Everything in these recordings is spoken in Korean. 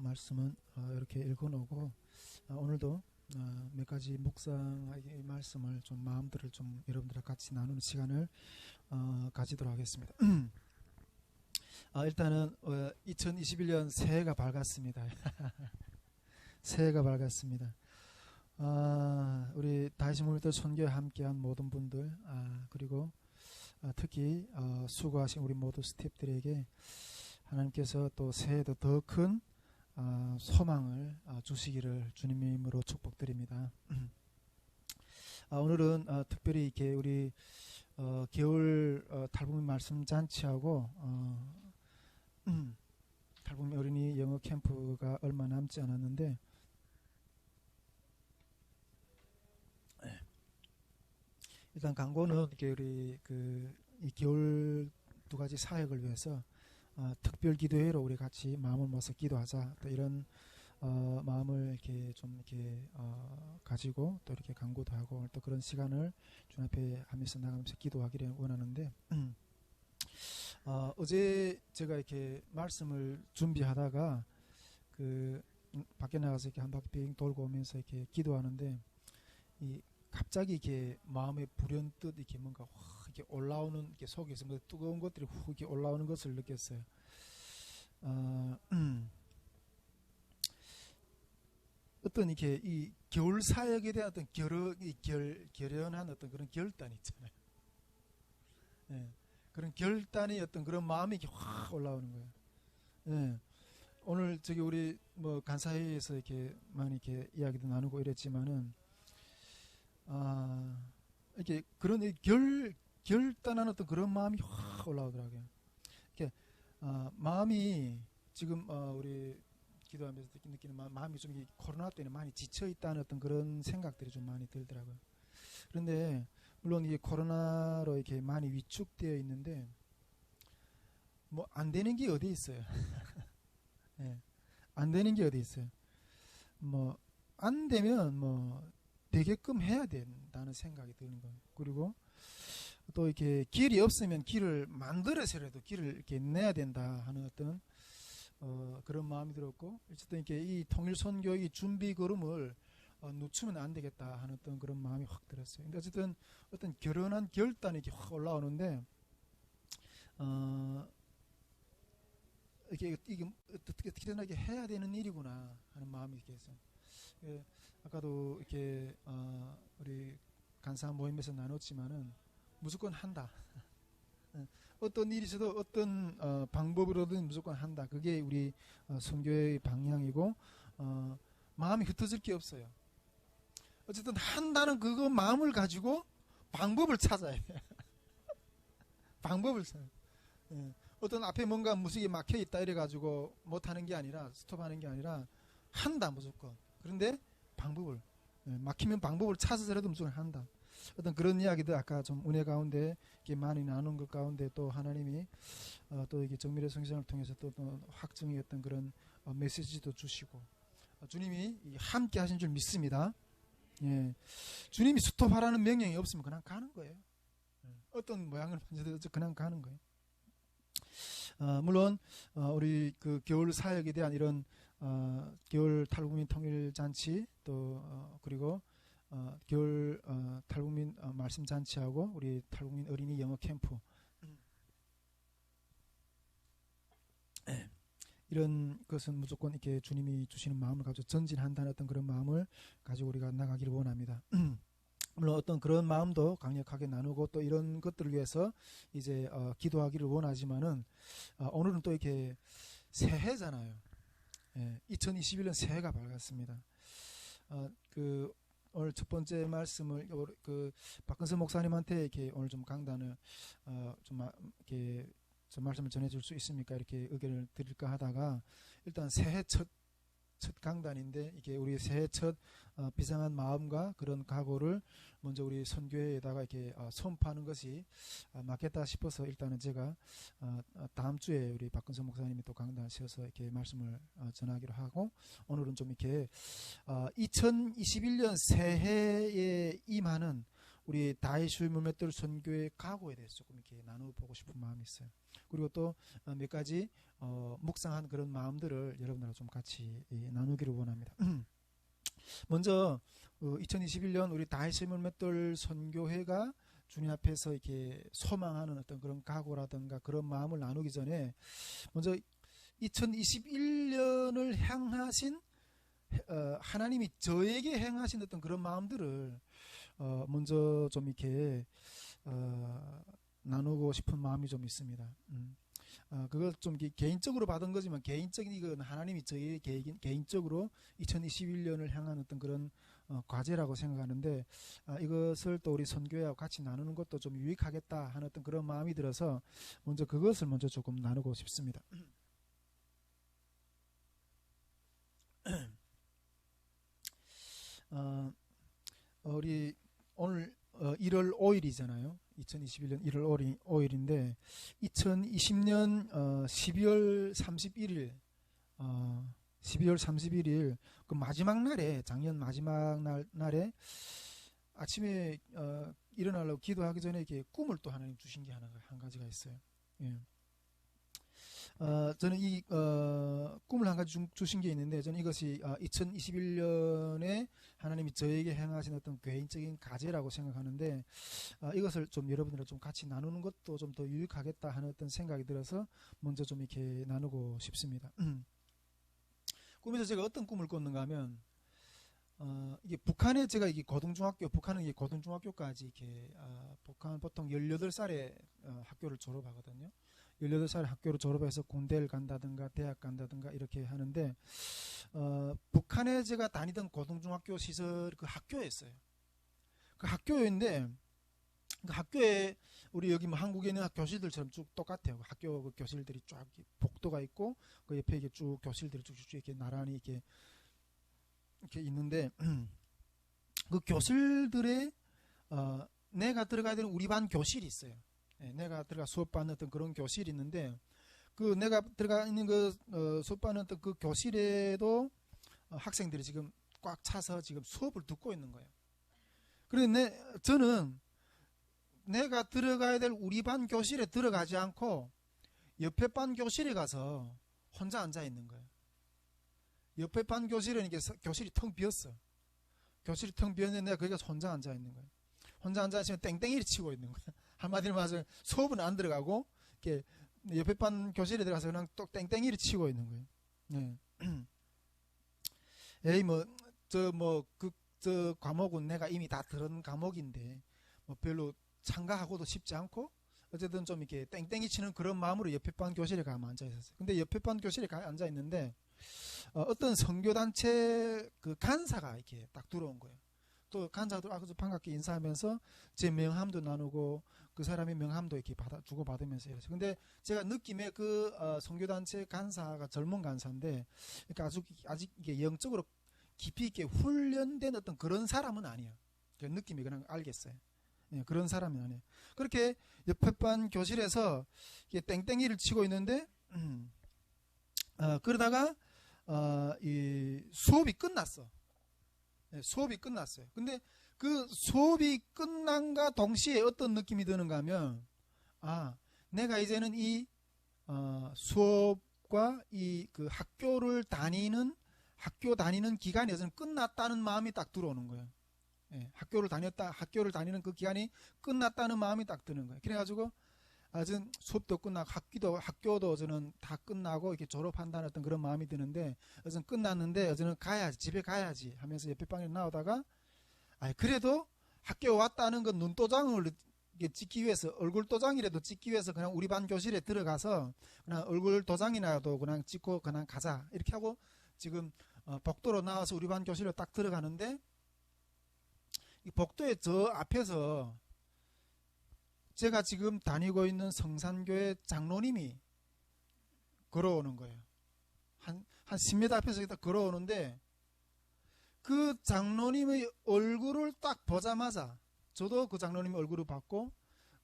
말씀은 이렇게 읽어놓고 오늘도 몇 가지 묵상의 말씀을 좀 마음들을 좀 여러분들과 같이 나누는 시간을 가지도록 하겠습니다. 일단은 2021년 새해가 밝았습니다. 새해가 밝았습니다. 우리 다시모일들 선교에 함께한 모든 분들 그리고 특히 수고하신 우리 모두 스태프들에게 하나님께서 또 새해도 더 큰 소망을 주시기를 주님의 이름으로 축복드립니다. 오늘은 특별히 이렇게 우리 겨울 탈북민 말씀 잔치하고 탈북민 어린이 영어 캠프가 얼마 남지 않았는데 일단 광고는 이렇게 우리 이 겨울 두 가지 사역을 위해서 특별 기도회로 우리 같이 마음을 모아서 기도하자 또 이런 마음을 이렇게 좀 이렇게 가지고 또 이렇게 강구도 하고 또 그런 시간을 주님 앞에 하면서 나가면서 기도하기를 원하는데 어제 제가 이렇게 말씀을 준비하다가 밖에 나가서 이렇게 한 바퀴 빙 돌고 오면서 이렇게 기도하는데 갑자기 이렇게 마음에 불현듯 이렇게 뭔가 확 이렇게 올라오는 이렇게 속에서 뭐 뜨거운 것들이 훅 이렇게 올라오는 것을 느꼈어요. 어떤 이렇게 이 겨울 사역에 대한 어떤 결연한 어떤 그런 결단이 있잖아요. 예, 그런 결단이 어떤 그런 마음이 이렇게 확 올라오는 거예요. 예, 오늘 저기 우리 뭐 간사회에서 이렇게 많이 이렇게 이야기도 나누고 이랬지만은 이렇게 그런 결단한 어떤 그런 마음이 확 올라오더라고요. 이렇게 마음이 지금 우리 기도하면서 느끼는 마음이 좀 코로나 때문에 많이 지쳐 있다는 어떤 그런 생각들이 좀 많이 들더라고요. 그런데 물론 이게 코로나로 이렇게 많이 위축되어 있는데 뭐 안 되는 게 어디 있어요? 네, 안 되는 게 어디 있어요? 뭐 안 되면 뭐 되게끔 해야 된다는 생각이 드는 거예요. 그리고 또 이렇게 길이 없으면 길을 만들어서라도 길을 이렇게 내야 된다 하는 어떤 그런 마음이 들었고, 어쨌든 이렇게 이 통일선교의 준비 걸음을 늦추면 안 되겠다 하는 어떤 그런 마음이 확 들었어요. 근데 어쨌든 어떤 결연한 결단이 이렇게 확 올라오는데, 이게 어떻게든 이렇게 해야 되는 일이구나 하는 마음이 이렇게 해서. 아까도 이렇게 우리 간사 모임에서 나눴지만은 무조건 한다. 어떤 일이 있어도 어떤 방법으로든 무조건 한다. 그게 우리 선교의 방향이고 마음이 흩어질 게 없어요. 어쨌든 한다는 그거 마음을 가지고 방법을 찾아야 돼. 방법을 찾아야 돼. 어떤 앞에 뭔가 무식이 막혀 있다 이래 가지고 못하는 게 아니라 스톱하는 게 아니라 한다 무조건. 그런데 방법을 막히면 방법을 찾아서라도 무조건 한다. 어떤 그런 이야기들 아까 좀 은혜 가운데 이렇게 많이 나눈 것 가운데 또 하나님이 또 이게 정밀의 성장을 통해서 또 확증의 어떤 그런 메시지도 주시고 주님이 함께 하신 줄 믿습니다. 예, 주님이 스톱하라는 명령이 없으면 그냥 가는 거예요. 어떤 모양을 만져도 그냥 가는 거예요. 물론 우리 그 겨울 사역에 대한 이런 겨울 탈북민 통일 잔치 또 그리고 겨울 탈북민 말씀 잔치하고 우리 탈북민 어린이 영어 캠프 이런 것은 무조건 이렇게 주님이 주시는 마음을 가지고 전진한다는 어떤 그런 마음을 가지고 우리가 나가기를 원합니다. 물론 어떤 그런 마음도 강력하게 나누고 또 이런 것들을 위해서 이제 기도하기를 원하지만은 오늘은 또 이렇게 새해잖아요. 2021년 새해가 밝았습니다. 오늘 첫 번째 말씀을 박근서 목사님한테 이렇게 오늘 좀 강단을 좀 이렇게 저 말씀을 전해줄 수 있습니까? 이렇게 의견을 드릴까 하다가 일단 새해 첫 강단인데 이게 우리 새해 첫 비상한 마음과 그런 각오를 먼저 우리 선교회에다가 이렇게 선포하는 것이 맞겠다 싶어서 일단은 제가 다음 주에 우리 박근서 목사님이 또 강단하셔서 이렇게 말씀을 전하기로 하고 오늘은 좀 이렇게 2021년 새해에 임하는 우리 다이슈 물맷돌 선교의 각오에 대해서 조금 이렇게 나눠보고 싶은 마음이 있어요. 그리고 또 몇 가지 묵상한 그런 마음들을 여러분들과 좀 같이 나누기를 원합니다. 먼저 2021년 우리 다이슈 물맷돌 선교회가 주님 앞에서 이렇게 소망하는 어떤 그런 각오라든가 그런 마음을 나누기 전에 먼저 2021년을 향하신 하나님이 저에게 행하신 어떤 그런 마음들을 먼저 좀 이렇게 나누고 싶은 마음이 좀 있습니다. 그걸 좀 개인적으로 받은 거지만 개인적인 이건 하나님이 저희 개인적으로 2021년을 향한 어떤 그런 과제라고 생각하는데 이것을 또 우리 선교회하고 같이 나누는 것도 좀 유익하겠다 하는 어떤 그런 마음이 들어서 먼저 그것을 먼저 조금 나누고 싶습니다. 우리 오늘 1월 5일이잖아요. 2021년 1월 5일인데 2020년 12월 31일 그 마지막 날에 작년 마지막 날에 아침에 일어나려고 기도하기 전에 이렇게 꿈을 또 하나님 주신 게 한 가지가 있어요. 예. 저는 이 꿈을 한 가지 주신 게 있는데 저는 이것이 2021년에 하나님이 저에게 행하신 어떤 개인적인 과제라고 생각하는데 이것을 좀 여러분들과 좀 같이 나누는 것도 좀 더 유익하겠다 하는 어떤 생각이 들어서 먼저 좀 이렇게 나누고 싶습니다. 꿈에서 제가 어떤 꿈을 꿨는가 하면 이게 북한에 제가 이게 북한은 이게 고등중학교까지 이렇게 북한 보통 18살에 학교를 졸업하거든요. 18살 학교를 졸업해서 군대를 간다든가 대학 간다든가 이렇게 하는데 북한에 제가 다니던 고등중학교 시설 그 학교였어요. 그 학교인데 그 학교에 우리 여기 뭐 한국에 있는 교실들처럼 쭉 똑같아요. 학교 그 교실들이 쫙 복도가 있고 그 옆에 이게 쭉 교실들이 쭉쭉 이렇게 나란히 이렇게 있는데 그 교실들에 내가 들어가야 되는 우리 반 교실이 있어요. 내가 들어가 수업받는 어떤 그런 교실이 있는데 그 내가 들어가 있는 그 수업받는 어떤 그 교실에도 학생들이 지금 꽉 차서 지금 수업을 듣고 있는 거예요. 그런데 저는 내가 들어가야 될 우리 반 교실에 들어가지 않고 옆에 반 교실에 가서 혼자 앉아 있는 거예요. 옆에 반 교실은 이게 교실이 텅 비었어. 교실이 텅 비었는데 내가 거기 가서 혼자 앉아 있는 거예요. 혼자 앉아 있으면 땡땡이를 치고 있는 거예요. 한마디로 말해서 수업은 안 들어가고 이렇게 옆에 반 교실에 들어가서 그냥 또 땡땡이를 치고 있는 거예요. 네. 에이 저 과목은 내가 이미 다 들은 과목인데 뭐 별로 참가하고도 싶지 않고 어쨌든 좀 이렇게 땡땡이 치는 그런 마음으로 옆에 반 교실에 가면 앉아 있었어요. 근데 옆에 반 교실에 앉아 있는데 어떤 선교단체 그 간사가 이렇게 딱 들어온 거예요. 또 간사도 아주 반갑게 인사하면서 제 명함도 나누고 그 사람의 명함도 이렇게 주고 받으면서 이랬어요. 근데 제가 느낌에 그 선교단체 간사가 젊은 간사인데 그러니까 아직 이게 영적으로 깊이 있게 훈련된 어떤 그런 사람은 아니에요. 느낌이 그냥 알겠어요. 예, 그런 사람은 아니에요. 그렇게 옆에 반 교실에서 땡땡이를 치고 있는데 그러다가 이 수업이 끝났어. 네, 수업이 끝났어요. 근데 그 수업이 끝난과 동시에 어떤 느낌이 드는가 하면 내가 이제는 이 수업과 이 그 학교 다니는 기간이 이제는 끝났다는 마음이 딱 들어오는 거예요. 예, 학교를 다니는 그 기간이 끝났다는 마음이 딱 드는 거예요. 그래가지고 저는 수업도 끝나고 학교도 저는 다 끝나고 이렇게 졸업한다는 어떤 그런 마음이 드는데 저는 끝났는데 저는 집에 가야지 하면서 옆에 방에 나오다가 그래도 학교 왔다는 건 눈도장을 찍기 위해서 얼굴 도장이라도 찍기 위해서 그냥 우리 반 교실에 들어가서 그냥 얼굴 도장이라도 그냥 찍고 그냥 가자 이렇게 하고 지금 복도로 나와서 우리 반 교실로 딱 들어가는데 이 복도의 저 앞에서 제가 지금 다니고 있는 성산교회 장로님이 걸어오는 거예요. 한 10m 앞에서 딱 걸어오는데 그 장로님의 얼굴을 딱 보자마자 저도 그 장로님의 얼굴을 봤고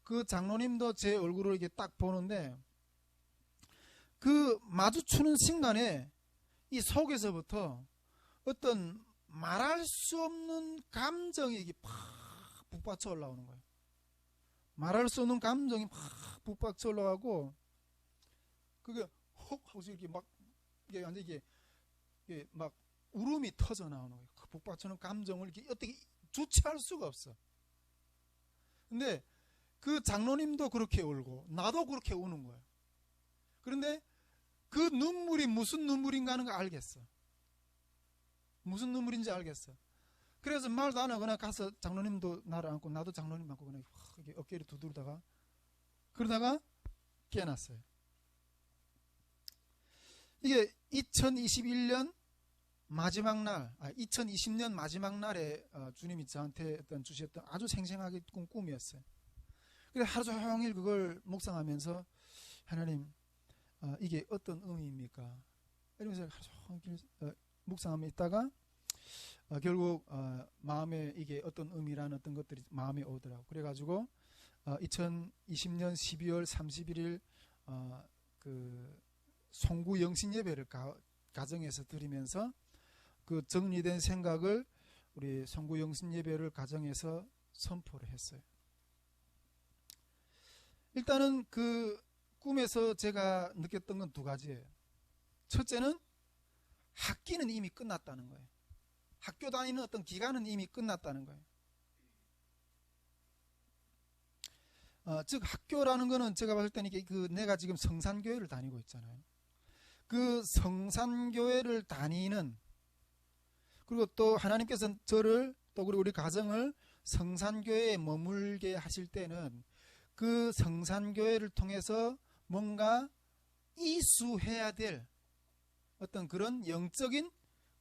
그 장로님도 제 얼굴을 이렇게 딱 보는데 그 마주치는 순간에 이 속에서부터 어떤 말할 수 없는 감정이 이게 북받쳐 올라오는 거예요. 말할 수 없는 감정이 막 북받쳐 올라가고, 그게 혹 하고 이렇게 막 이게 완전 이게 막 울음이 터져 나오는 거예요. 그 북받쳐는 감정을 이렇게 어떻게 주체할 수가 없어. 근데 그 장로님도 그렇게 울고 나도 그렇게 우는 거예요. 그런데 그 눈물이 무슨 눈물인가 하는 거 알겠어. 무슨 눈물인지 알겠어. 그래서 말도 안 하고 그냥 가서 장로님도 나를 안고 나도 장로님 안고 그냥 어깨를 두드리다가 그러다가 깨어났어요. 이게 2021년 마지막 날, 2020년 마지막 날에 주님이 저한테 주셨던 아주 생생하게 꾼 꿈이었어요. 그래서 하루 종일 그걸 묵상하면서 하나님, 이게 어떤 의미입니까? 이러면서 하루 종일 묵상하며 있다가 결국 마음에 이게 어떤 의미라는 어떤 것들이 마음에 오더라고. 그래가지고 2020년 12월 31일 그 송구 영신 예배를 가정에서 드리면서 그 정리된 생각을 우리 송구 영신 예배를 가정에서 선포를 했어요. 일단은 그 꿈에서 제가 느꼈던 건 두 가지예요. 첫째는 학기는 이미 끝났다는 거예요. 학교 다니는 어떤 기간은 이미 끝났다는 거예요. 즉 학교라는 거는 제가 봤을 때는 이게 내가 지금 성산교회를 다니고 있잖아요. 그 성산교회를 다니는, 그리고 또 하나님께서 저를 또 우리 가정을 성산교회에 머물게 하실 때는 그 성산교회를 통해서 뭔가 이수해야 될 어떤 그런 영적인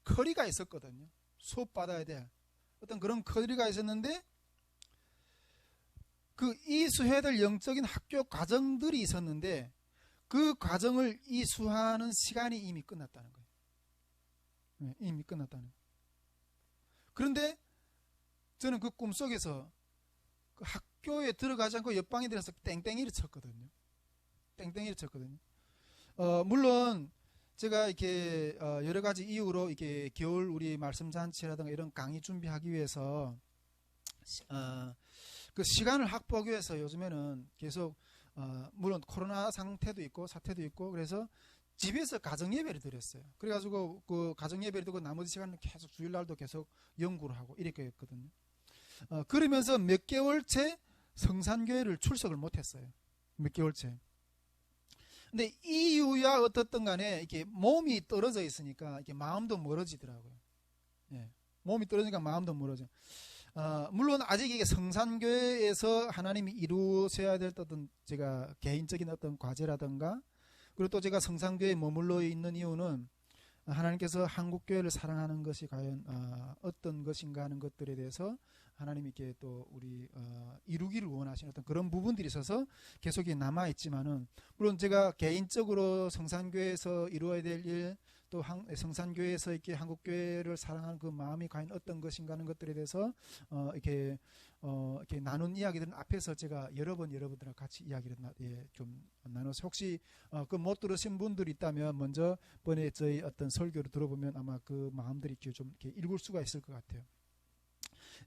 커리가 있었거든요. 수업받아야 될 어떤 그런 커리가 있었는데, 그 이수해야 될 영적인 학교 과정들이 있었는데 그 과정을 이수하는 시간이 이미 끝났다는 거예요. 네, 이미 끝났다는 거예요. 그런데 저는 그 꿈속에서 그 학교에 들어가지 않고 옆방에 들어서 땡땡이를 쳤거든요. 땡땡이를 쳤거든요. 물론 제가 이렇게 여러 가지 이유로 이렇게 겨울 우리 말씀 잔치라든가 이런 강의 준비하기 위해서 그 시간을 확보하기 위해서 요즘에는 계속 물론 코로나 상태도 있고 사태도 있고 그래서 집에서 가정 예배를 드렸어요. 그래가지고 그 가정 예배를 드리고 나머지 시간은 계속 주일날도 계속 연구를 하고 이렇게 했거든요. 그러면서 몇 개월째 성산교회를 출석을 못했어요. 몇 개월째. 근데 이유야 어떻든 간에 이렇게 몸이 떨어져 있으니까 이렇게 마음도 멀어지더라고요. 예, 몸이 떨어지니까 마음도 멀어져. 물론 아직 이게 성산교회에서 하나님이 이루셔야 될 어떤 제가 개인적인 어떤 과제라든가, 그리고 또 제가 성산교회에 머물러 있는 이유는 하나님께서 한국교회를 사랑하는 것이 과연 어떤 것인가 하는 것들에 대해서 하나님이 이렇게 또 우리 이루기를 원하시는 어떤 그런 부분들이 있어서 계속 남아있지만은, 물론 제가 개인적으로 성산교회에서 이루어야 될 일, 또 성산교회에서 이렇게 한국교회를 사랑하는 그 마음이 과연 어떤 것인가 하는 것들에 대해서 이렇게 나눈 이야기들은 앞에서 제가 여러 번 여러분들과 같이 이야기를 좀 나눠서, 혹시 그 못 들으신 분들이 있다면 먼저 번에 저희 어떤 설교를 들어보면 아마 그 마음들이 좀 이렇게 읽을 수가 있을 것 같아요.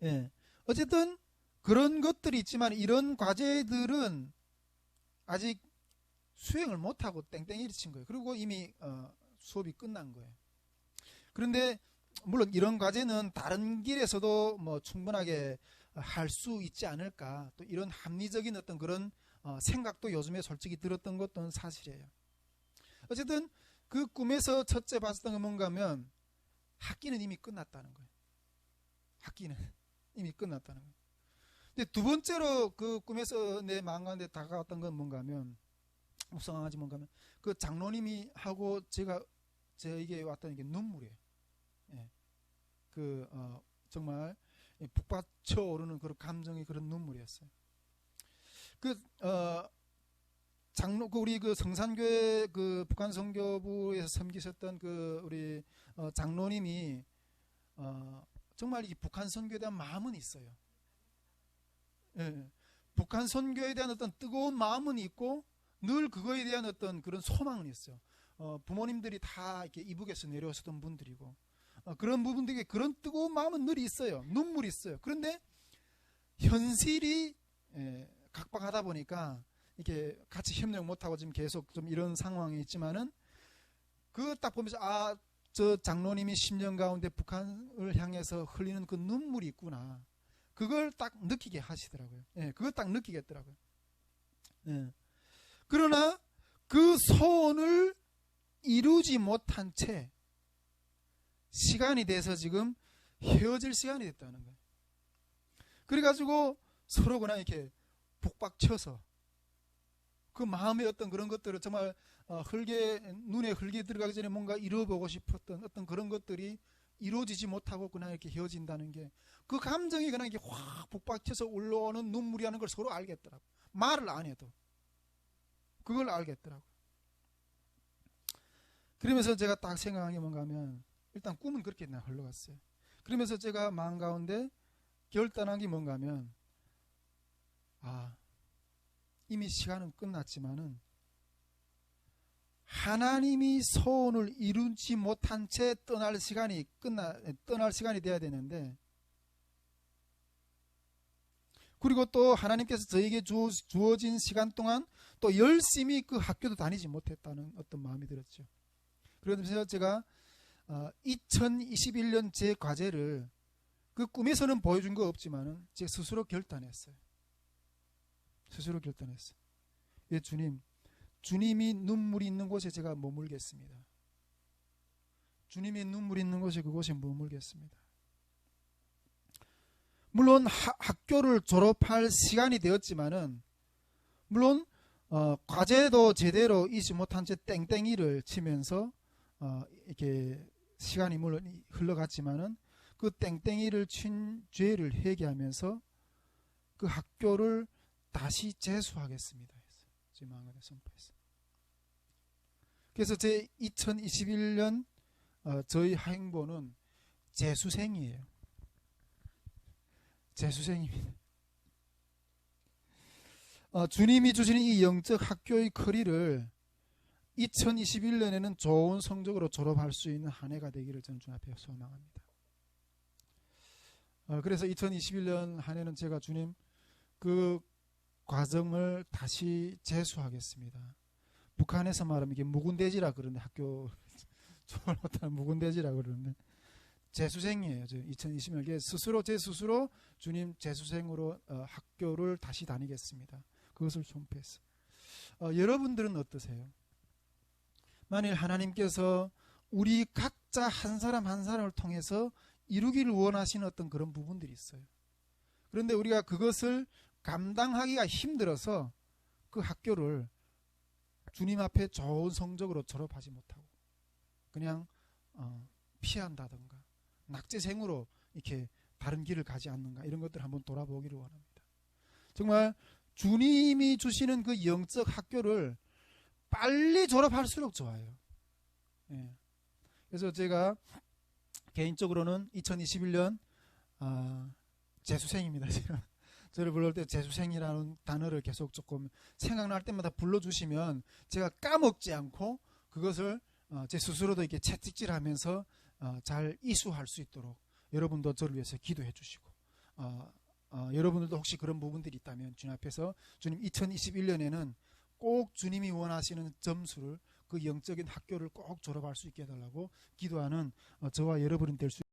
예. 어쨌든 그런 것들이 있지만 이런 과제들은 아직 수행을 못하고 땡땡이를 친 거예요. 그리고 이미 수업이 끝난 거예요. 그런데 물론 이런 과제는 다른 길에서도 뭐 충분하게 할 수 있지 않을까, 또 이런 합리적인 어떤 그런 생각도 요즘에 솔직히 들었던 것도 사실이에요. 어쨌든 그 꿈에서 첫째 봤었던 건 뭔가 하면 학기는 이미 끝났다는 거예요. 학기는 이미 끝났다는 거예요. 근데 두 번째로 그 꿈에서 내 마음 가운데 다가왔던 건 뭔가 하면, 묵상하지 뭔가 하면 그 장로님이 하고 저에게 왔던 게 눈물이에요. 예. 정말 북받쳐 오르는 그런 감정이 그런 눈물이었어요. 우리 그 성산교회 그 북한 선교부에서 섬기셨던 그 우리 장로님이 정말 이 북한 선교에 대한 마음은 있어요. 예. 북한 선교에 대한 어떤 뜨거운 마음은 있고 늘 그거에 대한 어떤 그런 소망은 있어요. 부모님들이 다 이렇게 이북에서 내려오셨던 분들이고 그런 부분들이 그런 뜨거운 마음은 늘 있어요. 눈물이 있어요. 그런데 현실이 각박하다 보니까 이렇게 같이 협력 못하고 지금 계속 좀 이런 상황이 있지만은 그거 딱 보면서 저 장로님이 10년 가운데 북한을 향해서 흘리는 그 눈물이 있구나. 그걸 딱 느끼게 하시더라고요. 그걸 딱 느끼겠더라고요. 그러나 그 소원을 이루지 못한 채 시간이 돼서 지금 헤어질 시간이 됐다는 거예요. 그래가지고 서로 그냥 이렇게 북박쳐서 그 마음의 어떤 그런 것들을 정말 눈에 흙이 들어가기 전에 뭔가 이루어보고 싶었던 어떤 그런 것들이 이루어지지 못하고 그냥 이렇게 헤어진다는 게 그 감정이 그냥 이렇게 확 북박쳐서 올라오는 눈물이라는 걸 서로 알겠더라고. 말을 안 해도 그걸 알겠더라고. 그러면서 제가 딱 생각한 게 뭔가 하면 일단 꿈은 그렇게 그냥 흘러갔어요. 그러면서 제가 마음 가운데 결단한 게 뭔가 하면 이미 시간은 끝났지만은 하나님이 소원을 이루지 못한 채 떠날 시간이 돼야 되는데, 그리고 또 하나님께서 저에게 주어진 시간 동안 또 열심히 그 학교도 다니지 못했다는 어떤 마음이 들었죠. 그러면서 제가 2021년 제 과제를 그 꿈에서는 보여준 거 없지만은 제 스스로 결단했어요. 예, 주님이 눈물이 있는 곳에 제가 머물겠습니다. 주님이 눈물이 있는 곳에 그곳에 머물겠습니다. 물론 학교를 졸업할 시간이 되었지만은, 물론 과제도 제대로 잊지 못한 채 땡땡이를 치면서 이렇게 시간이 물론 흘러갔지만은 그 땡땡이를 친 죄를 회개하면서 그 학교를 다시 재수하겠습니다. 제 마음에 선포했어요. 그래서 제 2021년 저희 행보는 재수생이에요. 재수생입니다. 주님이 주시는 이 영적 학교의 커리를 2021년에는 좋은 성적으로 졸업할 수 있는 한 해가 되기를 저는 주님 앞에 소망합니다. 그래서 2021년 한 해는 제가 주님 그 과정을 다시 재수하겠습니다. 북한에서 말하면 이게 묵은돼지라 그러는데, 학교 졸업 못하는 묵은돼지라 그러는데 재수생이에요. 2021년 제 스스로 주님 재수생으로 학교를 다시 다니겠습니다. 그것을 선포했어요. 여러분들은 어떠세요? 만일 하나님께서 우리 각자 한 사람 한 사람을 통해서 이루기를 원하시는 어떤 그런 부분들이 있어요. 그런데 우리가 그것을 감당하기가 힘들어서 그 학교를 주님 앞에 좋은 성적으로 졸업하지 못하고 그냥 피한다든가 낙제생으로 이렇게 다른 길을 가지 않는가, 이런 것들을 한번 돌아보기를 원합니다. 정말 주님이 주시는 그 영적 학교를 빨리 졸업할수록 좋아요. 그래서 제가 개인적으로는 2021년 재수생입니다. 저를 불러올 때 재수생이라는 단어를 계속 조금 생각날 때마다 불러주시면 제가 까먹지 않고 그것을 제 스스로도 이렇게 채찍질하면서 잘 이수할 수 있도록 여러분도 저를 위해서 기도해 주시고, 여러분들도 혹시 그런 부분들이 있다면 주님 앞에서 주님 2021년에는 꼭 주님이 원하시는 점수를, 그 영적인 학교를 꼭 졸업할 수 있게 해달라고 기도하는 저와 여러분이 될 수